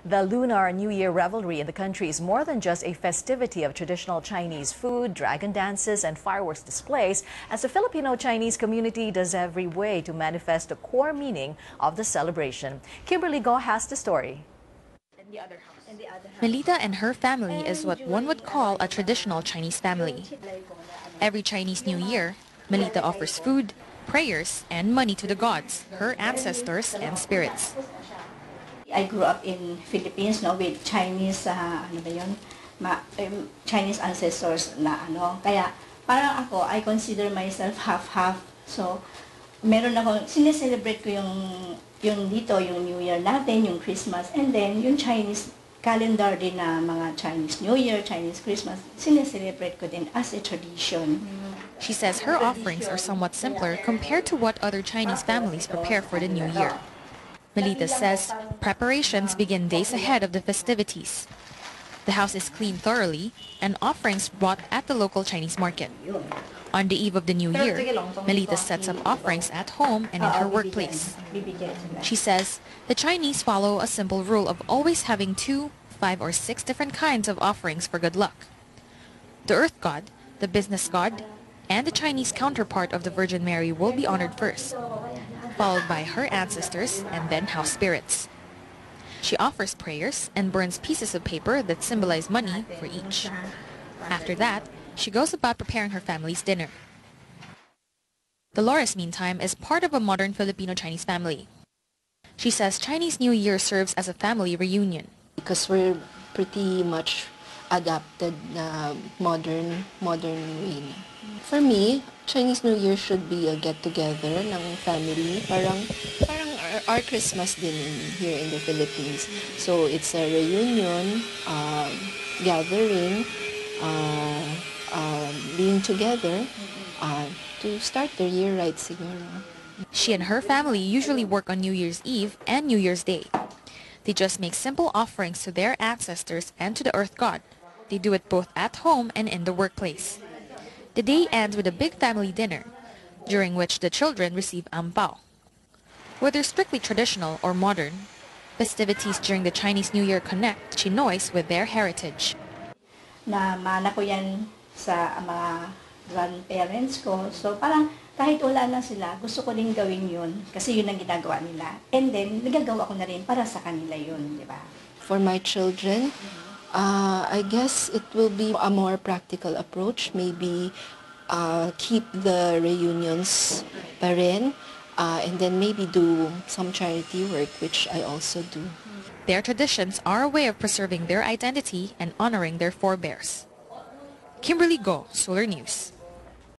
The Lunar New Year revelry in the country is more than just a festivity of traditional Chinese food, dragon dances, and fireworks displays, as the Filipino-Chinese community does every way to manifest the core meaning of the celebration. Kimberly Go has the story. Melita and her family is what one would call a traditional Chinese family. Every Chinese New Year, Melita offers food, prayers, and money to the gods, her ancestors and spirits. I grew up in Philippines, no, with Chinese, Chinese ancestors na kaya parang ako, I consider myself half-half. So, meron ako, sineselebrate ko yung dito, yung New Year natin, yung Christmas, and then yung Chinese calendar din na mga Chinese New Year, Chinese Christmas, sineselebrate ko din as a tradition. She says her offerings are somewhat simpler compared to what other Chinese families prepare for the New Year. Melita says preparations begin days ahead of the festivities. The house is cleaned thoroughly and offerings brought at the local Chinese market. On the eve of the New Year, Melita sets up offerings at home and in her workplace. She says the Chinese follow a simple rule of always having 2, 5, or 6 different kinds of offerings for good luck. The Earth God, the business god, and the Chinese counterpart of the Virgin Mary will be honored first, followed by her ancestors and then house spirits. She offers prayers and burns pieces of paper that symbolize money for each. After that, she goes about preparing her family's dinner. Dolores, meantime, is part of a modern Filipino-Chinese family. She says Chinese New Year serves as a family reunion. Because we're pretty much adapted na modern way. For me, Chinese New Year should be a get-together ng family. Parang our Christmas din here in the Philippines. So it's a reunion, gathering, being together to start the year right siguro. She and her family usually work on New Year's Eve and New Year's Day. They just make simple offerings to their ancestors and to the Earth God. They do it both at home and in the workplace. The day ends with a big family dinner, during which the children receive ang pao. Whether strictly traditional or modern, festivities during the Chinese New Year connect Chinoys with their heritage. Na-mana ko yan sa mga grandparents ko. So parang kahit wala na sila, gusto ko din gawin yun kasi yun ang ginagawa nila. And then, nagagawa ko na rin para sa kanila yun, di ba? For my children, I guess it will be a more practical approach. Maybe keep the reunions pa rin, and then maybe do some charity work, which I also do. Their traditions are a way of preserving their identity and honoring their forebears. Kimberly Go, Solar News.